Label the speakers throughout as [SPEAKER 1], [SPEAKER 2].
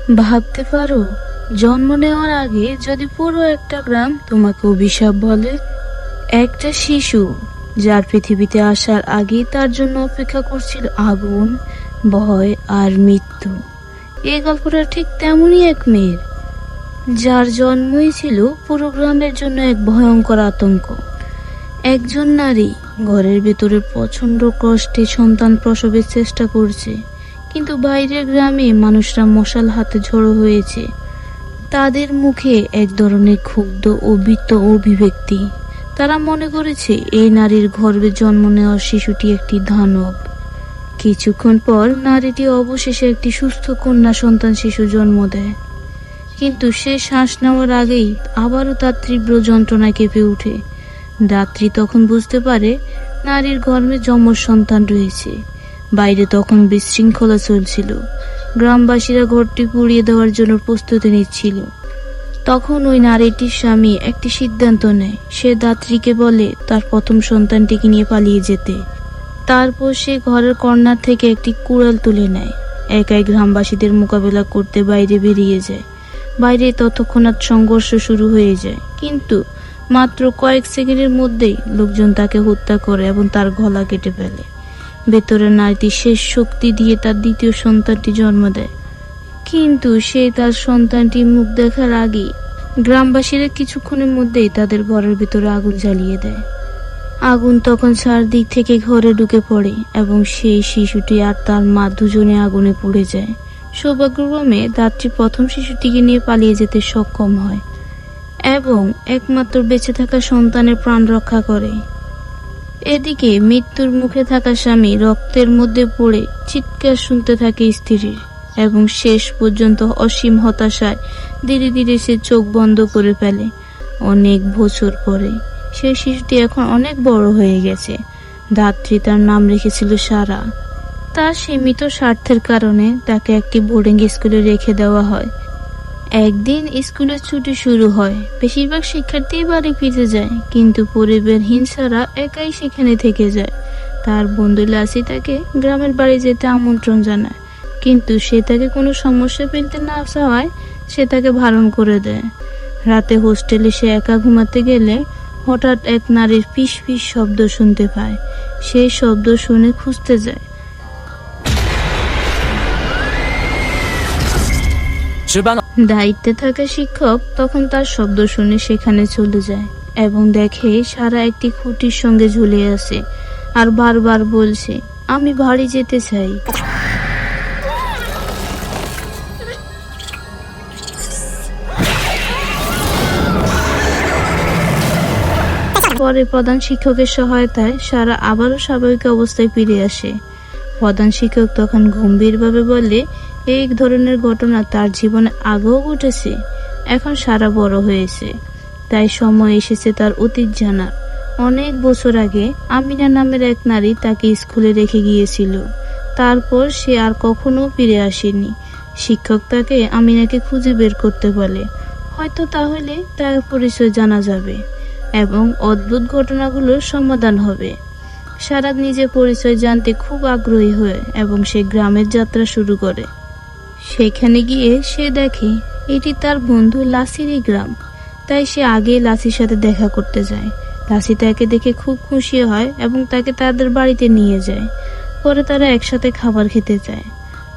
[SPEAKER 1] ভাবতে পারো, জন্ম নেওয়ার আগে যদি পুরো একটা গ্রাম তোমাকে অভিশাপ বলে। একটা শিশু যার পৃথিবীতে আসার আগে তার জন্য অপেক্ষা করছিল আগুন, ভয় আর মৃত্যু। এই গল্পটা ঠিক তেমনই এক মেয়ের, যার জন্মই ছিল পুরো গ্রামের জন্য এক ভয়ঙ্কর আতঙ্ক। একজন নারী ঘরের ভেতরে প্রচন্ড কষ্টে সন্তান প্রসবের চেষ্টা করছে, কিন্তু বাইরের গ্রামে মানুষরা মশাল হাতে জড়ো হয়েছে। তাদের মুখে এক ধরনের ক্ষুব্ধ ও ভীত অভিব্যক্তি। তারা মনে করেছে এই নারীর গর্ভে জন্ম নেওয়ার শিশুটি একটি দানব। কিছুক্ষণ পর নারীটি অবশেষে একটি সুস্থ কন্যা সন্তান শিশু জন্ম দেয়, কিন্তু সে শ্বাস নেওয়ার আগেই আবারও তার তীব্র যন্ত্রণায় কেঁপে ওঠে। রাত্রি তখন বুঝতে পারে নারীর গর্ভে যমজ সন্তান রয়েছে। বাইরে তখন বিশৃঙ্খলা চলছিল। গ্রামবাসীরা ঘরটি পুড়িয়ে দেওয়ার জন্য প্রস্তুতি নিচ্ছিল। তখন ওই নারীটির স্বামী একটি সিদ্ধান্ত নেয়। সে দাত্রীকে বলে তার প্রথম সন্তানটিকে নিয়ে পালিয়ে যেতে। তারপর সে ঘরের কর্নার থেকে একটি কুড়াল তুলে নেয়। একাই গ্রামবাসীদের মোকাবেলা করতে বাইরে বেরিয়ে যায়। বাইরে তৎক্ষণাৎ সংঘর্ষ শুরু হয়ে যায়, কিন্তু মাত্র কয়েক সেকেন্ডের মধ্যেই লোকজন তাকে হত্যা করে এবং তার গলা কেটে ফেলে। ভেতরের নারীটি শেষ শক্তি দিয়ে তার দ্বিতীয় সন্তানটি জন্ম দেয়, কিন্তু সে তার সন্তানটি মুখ দেখার আগেই গ্রামবাসীরা কিছুক্ষণের মধ্যেই তাদের ঘরের ভিতরে আগুন জ্বালিয়ে দেয়। আগুন তখন চারদিক থেকে ঘরে ঢুকে পড়ে এবং সেই শিশুটি আর তার মা দুজনে আগুনে পুড়ে যায়। সৌভাগ্যক্রমে দাত্রী প্রথম শিশুটিকে নিয়ে পালিয়ে যেতে সক্ষম হয় এবং একমাত্র বেঁচে থাকা সন্তানের প্রাণ রক্ষা করে। এদিকে মৃত্যুর মুখে থাকা স্বামী রক্তের মধ্যে পড়ে চিৎকার শুনতে থাকে স্ত্রীর, এবং শেষ পর্যন্ত অসীম হতাশায় ধীরে ধীরে সে চোখ বন্ধ করে ফেলে। অনেক বছর পরে সেই শিশুটি এখন অনেক বড় হয়ে গেছে। দাত্রী তার নাম রেখেছিল সারা। তার সীমিত স্বার্থের কারণে তাকে একটি বোর্ডিং স্কুলে রেখে দেওয়া হয়। একদিন স্কুলের ছুটি শুরু হয়। বেশিরভাগ শিক্ষার্থী বাড়ি ফিরে যায়, কিন্তু পরিবারহীন সারা একাই সেখানে থেকে যায়। তার বন্ধু লাসি তাকে গ্রামের বাড়ি যেতে আমন্ত্রণ জানায়, কিন্তু সে তাকে কোনো সমস্যা ফেলতে না চাওয়ায় সে তাকে বারণ করে দেয়। রাতে হোস্টেলে সে একা ঘুমাতে গেলে হঠাৎ এক নারীর ফিস ফিস শব্দ শুনতে পায়। সেই শব্দ শুনে খুঁজতে যায়। দায়িত্বে থাকা শিক্ষক তখন তার শব্দ শুনে সেখানে চলে যায় এবং দেখে সারা একটি খুঁটির সঙ্গে ঝুলে আছে আর বারবার বলছে, আমি বাড়ি যেতে চাই। পরে প্রধান শিক্ষকের সহায়তায় সারা আবারও স্বাভাবিক অবস্থায় ফিরে আসে। প্রধান শিক্ষক তখন গম্ভীরভাবে বলে, এই ধরনের ঘটনা তার জীবনে আগেও ঘটেছে। এখন সারা বড় হয়েছে, তাই সময় এসেছে তার অতীত জানার। অনেক বছর আগে আমিনা নামের এক নারী তাকে স্কুলে রেখে গিয়েছিল। তারপর সে আর কখনো ফিরে আসেনি। শিক্ষক তাকে আমিনাকে খুঁজে বের করতে বলে, হয়তো তাহলে তার পরিচয় জানা যাবে এবং অদ্ভুত ঘটনাগুলোর সমাধান হবে। সারা নিজের পরিচয় জানতে খুব আগ্রহী হয় এবং সে গ্রামের যাত্রা শুরু করে। সেখানে গিয়ে সে দেখে এটি তার বন্ধু লাসিরই গ্রাম, তাই সে আগে লাসির সাথে দেখা করতে যায়। লাসি তাকে দেখে খুব খুশি হয় এবং তাকে তাদের বাড়িতে নিয়ে যায়। পরে তারা একসাথে খাবার খেতে যায়।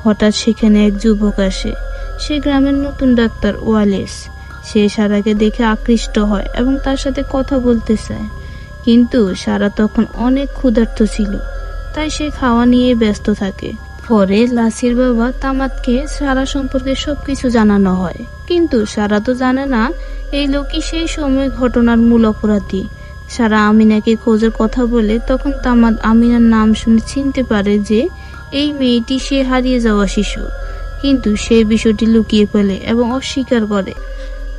[SPEAKER 1] হঠাৎ সেখানে এক যুবক আসে। সে গ্রামের নতুন ডাক্তার ওয়ালেস। সে সারাকে দেখে আকৃষ্ট হয় এবং তার সাথে কথা বলতে চায়, কিন্তু সারা তখন অনেক ক্ষুধার্ত ছিল, তাই সে খাওয়া নিয়ে ব্যস্ত থাকে। পরে লাসির বাবা তামাতকে সারা সম্পর্কে সবকিছু জানানো হয়, কিন্তু সারা তো জানে না এই লোকই সেই সময় ঘটনার মূল অপরাধী। সারা আমিনাকে খোঁজের কথা বলে, তখন তামাত আমিনার নাম শুনে চিনতে পারে যে এই মেয়েটি সে হারিয়ে যাওয়া শিশু, কিন্তু সে বিষয়টি লুকিয়ে ফেলে এবং অস্বীকার করে।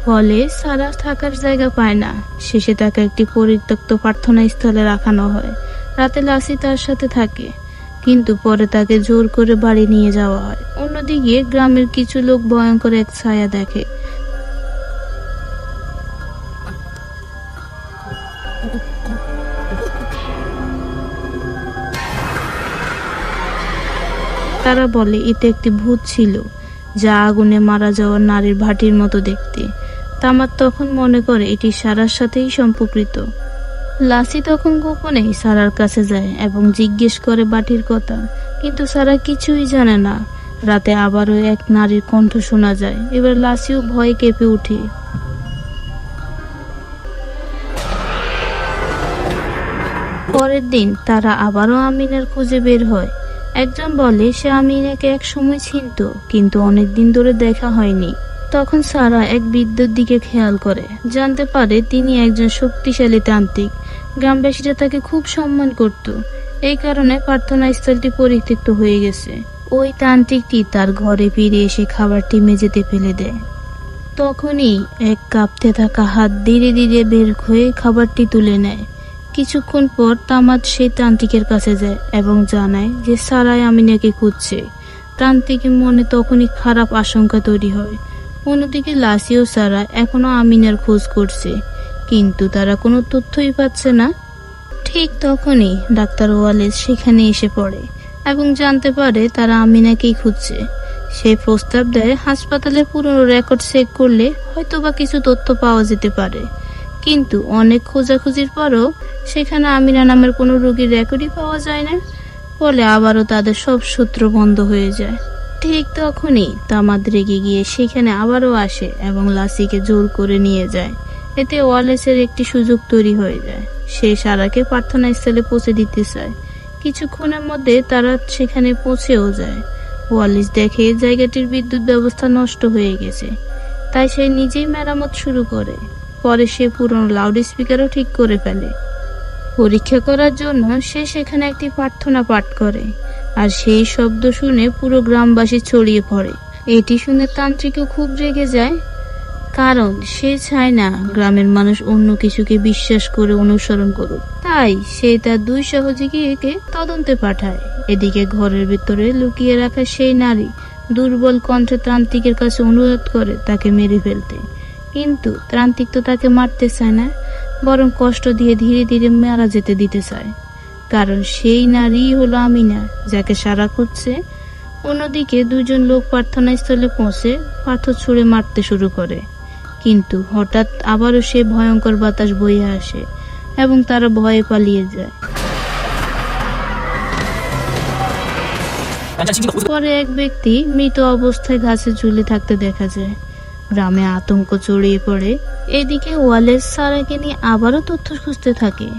[SPEAKER 1] ফলে সারা থাকার জায়গা পায় না। শেষে তাকে একটি পরিত্যক্ত প্রার্থনা স্থলে রাখানো হয়। রাতে লাসি তার সাথে থাকে, কিন্তু পরে তাকে জোর করে বাড়ি নিয়ে যাওয়া হয়। অন্যদিকে গ্রামের কিছু লোক ভয়ঙ্কর এক ছায়া দেখে। তারা বলে এটা একটি ভূত ছিল যা আগুনে মারা যাওয়া নারীর ভাটির মতো দেখতে। তামাদ তখন মনে করে এটি সারার সাথেই সম্পর্কিত। লাসি তখন গোপনে সারার কাছে যায় এবং জিজ্ঞেস করে বাটির কথা, কিন্তু সারা কিছুই জানে না। রাতে আবারও এক নারীর কণ্ঠ শোনা যায়। এবার লাসিও ভয়ে কেঁপে ওঠে। পরের দিন তারা আবারও আমিনার খোঁজে বের হয়। একজন বলে সে আমিনাকে এক সময় চিনত, কিন্তু অনেকদিন ধরে দেখা হয়নি। তখন সারা এক বৃদ্ধর দিকে খেয়াল করে, জানতে পারে তিনি একজন শক্তিশালী তান্ত্রিক। গ্রামবাসীরা তাকে খুব সম্মান করত, এই কারণে প্রার্থনা স্থলটি পরিত্যক্ত হয়ে গেছে। ওই তান্ত্রিকটি তার ঘরে ফিরে এসে খাবারটি মেঝেতে ফেলে দেয়। তখনই এক কাঁপতে থাকা হাত ধীরে ধীরে বের হয়ে খাবারটি তুলে নেয়। কিছুক্ষণ পর তামাদ সেই তান্ত্রিকের কাছে যায় এবং জানায় যে সারাই আমিনাকে খুঁজছে। তান্ত্রিকের মনে তখনই খারাপ আশঙ্কা তৈরি হয়। অন্যদিকে লাসি ও সারা এখনো আমিনার খোঁজ করছে, কিন্তু তারা কোনো তথ্যই পাচ্ছে না। ঠিক তখনই ডাক্তার ওয়ালেস সেখানে এসে পড়ে এবং জানতে পারে তারা আমিনাকেই খুঁজছে। সে প্রস্তাব দেয় হাসপাতালের পুরনো রেকর্ড চেক করলে হয়তোবা কিছু তথ্য পাওয়া যেতে পারে। কিন্তু অনেক খোঁজাখুঁজির পরও সেখানে আমিনা নামের কোনো রোগীর রেকর্ডই পাওয়া যায় না। ফলে আবারও তাদের সব সূত্র বন্ধ হয়ে যায়। ঠিক তখনই তামাদ রেগে গিয়ে সেখানে আবারও আসে এবং লাসিকে জোর করে নিয়ে যায়। এতে ওয়ালেসের একটি সুযোগ তৈরি হয়ে যায়। সে সারাকে প্রার্থনা স্থলে পৌঁছে দিতে চায়। কিছুক্ষণের মধ্যে তারা সেখানে পৌঁছেও যায়। ওয়ালেস দেখে জায়গাটির বিদ্যুৎ ব্যবস্থা নষ্ট হয়ে গেছে, তাই সে নিজেই মেরামত শুরু করে। পরে সে পুরনো লাউড স্পিকারও ঠিক করে ফেলে। পরীক্ষা করার জন্য সে সেখানে একটি প্রার্থনা পাঠ করে, আর সেই শব্দ শুনে পুরো গ্রামবাসী ছড়িয়ে পড়ে। এটি শুনে তান্ত্রিকও খুব রেগে যায়, কারণ সে চায় না গ্রামের মানুষ অন্য কিছুকে বিশ্বাস করে অনুসরণ করুক। তাই সে তার দুই সহযোগীকে তদন্তে পাঠায়। এদিকে ঘরের ভিতরে লুকিয়ে রাখা সেই নারী দুর্বল কণ্ঠে তান্ত্রিকের কাছে অনুরোধ করে তাকে মেরে ফেলতে, কিন্তু তান্ত্রিক তো তাকে মারতে চায় না, বরং কষ্ট দিয়ে ধীরে ধীরে মারা যেতে দিতে চায়, কারণ সেই নারী হলো আমিনা, যাকে সারা খুঁজছে। অন্যদিকে দুজন লোক প্রার্থনা স্থলে পৌঁছে পাথর ছুঁড়ে মারতে শুরু করে, কিন্তু হঠাৎ আবারও সে ভয়ঙ্কর বাতাস বয়ে আসে এবং তারা ভয়ে পালিয়ে যায়। পরে এক ব্যক্তি মৃত অবস্থায় গাছে ঝুলে থাকতে দেখা যায়। গ্রামে আতঙ্ক ছড়িয়ে পড়ে। এদিকে ওয়ালেস সারাকে নিয়ে আবারও তথ্য খুঁজতে থাকে।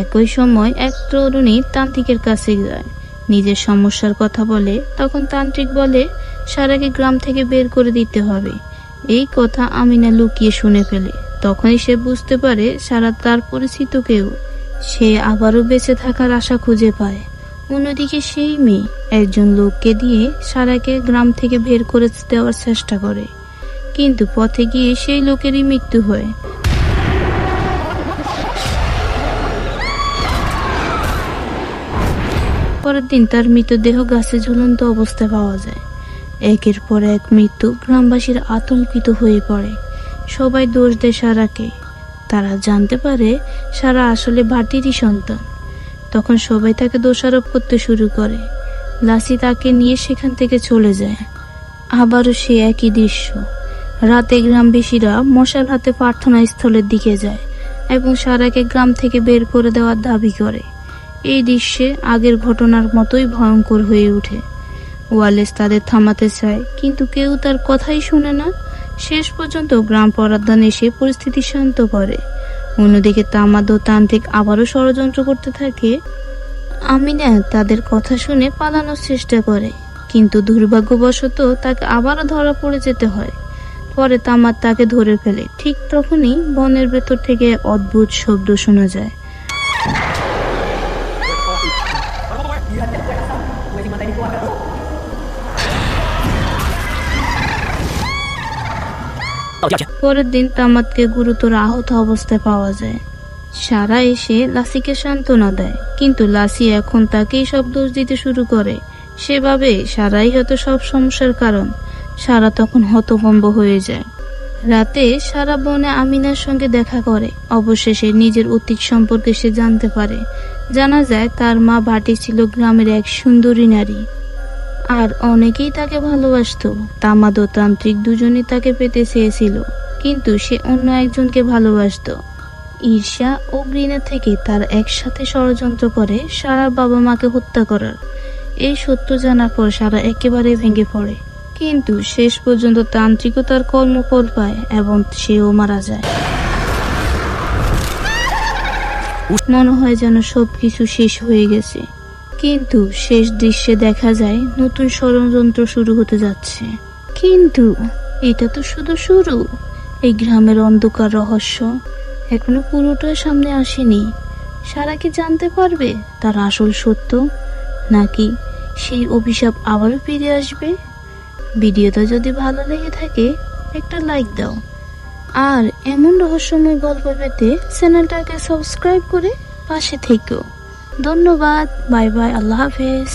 [SPEAKER 1] একই সময় এক তরুণী তান্ত্রিকের কাছে যায়, নিজের সমস্যার কথা বলে। তখন তান্ত্রিক বলে সারাকে গ্রাম থেকে বের করে দিতে হবে। এই কথা আমিনা লুকিয়ে শুনে ফেলে। তখনই সে বুঝতে পারে সারা তার পরিচিত কেউ। সে আবারও বেঁচে থাকার আশা খুঁজে পায়। অন্যদিকে সেই মেয়ে একজন লোককে দিয়ে সারাকে গ্রাম থেকে বের করে দেওয়ার চেষ্টা করে, কিন্তু পথে গিয়ে সেই লোকেরই মৃত্যু হয়। পরের দিন তার মৃতদেহ গাছে ঝুলন্ত অবস্থায় পাওয়া যায়। একের পর এক মৃত্যু গ্রামবাসীরা আতঙ্কিত হয়ে পড়ে। সবাই দোষ দেয় সারাকে। তারা জানতে পারে সারা আসলে ভাটিরই সন্তান। তখন সবাই তাকে দোষারোপ করতে শুরু করে। লাসি তাকে নিয়ে সেখান থেকে চলে যায়। আবারও সে একই দৃশ্য। রাতে গ্রামবাসীরা মশাল হাতে প্রার্থনা স্থলের দিকে যায় এবং সারাকে গ্রাম থেকে বের করে দেওয়ার দাবি করে। এই দৃশ্যে আগের ঘটনার মতোই ভয়ঙ্কর হয়ে ওঠে। ওয়ালেস তাদের থামাতে চায়, কিন্তু কেউ তার কথাই শুনে না। শেষ পর্যন্ত গ্রাম প্রধান এসে পরিস্থিতি শান্ত করে। অন্যদিকে তামাদ ও তান্ত্রিক আবারও ষড়যন্ত্র করতে থাকে। আমিনা তাদের কথা শুনে পালানোর চেষ্টা করে, কিন্তু দুর্ভাগ্যবশত তাকে আবারও ধরা পড়ে যেতে হয়। পরে তামাদ তাকে ধরে ফেলে। ঠিক তখনই বনের ভেতর থেকে অদ্ভুত শব্দ শোনা যায়। পরের দিন তামাদকে গুরুতর আহত অবস্থায় পাওয়া যায়। সারা এসে লাসিকে সান্ত্বনা দেয়, কিন্তু লাসি এখন তাকেই সব দোষ দিতে শুরু করে। সেভাবে সারাই হয়তো সব সমস্যার কারণ। সারা তখন হতভম্ব হয়ে যায়। রাতে সারা বনে আমিনার সঙ্গে দেখা করে। অবশেষে নিজের অতীত সম্পর্কে সে জানতে পারে। জানা যায় তার মা ভাটি ছিল গ্রামের এক সুন্দরী নারী। আর অনেকেই তাকে ভালোবাসতো। তামাদ ও তান্ত্রিক দুজনই তাকে পেতে চেয়েছিল, কিন্তু সে অন্য একজনকে ভালোবাসতো। ঈর্ষা ও ঘৃণা থেকে তার একসাথে ষড়যন্ত্র করে সারার বাবা মাকে হত্যা করার। এই সত্য জানার পর সারা একেবারে ভেঙে পড়ে, কিন্তু শেষ পর্যন্ত তান্ত্রিকও তার কর্মফল পায় এবং সেও মারা যায়। মনে হয় যেন সবকিছু শেষ হয়ে গেছে, কিন্তু শেষ দৃশ্যে দেখা যায় নতুন ষড়যন্ত্র শুরু হতে যাচ্ছে। কিন্তু এটা তো শুধু শুরু। এই গ্রামের অন্ধকার রহস্য এখনো পুরোটা সামনে আসেনি। সারা কি জানতে পারবে তার আসল সত্য, নাকি সেই অভিশাপ আবারও ফিরে আসবে? ভিডিওটা যদি ভালো লেগে থাকে একটা লাইক দাও, আর এমন রহস্যময় গল্প পেতে চ্যানেলটাকে সাবস্ক্রাইব করে পাশে থেকো। ধন্যবাদ। Bye bye. আল্লাহ হাফেজ।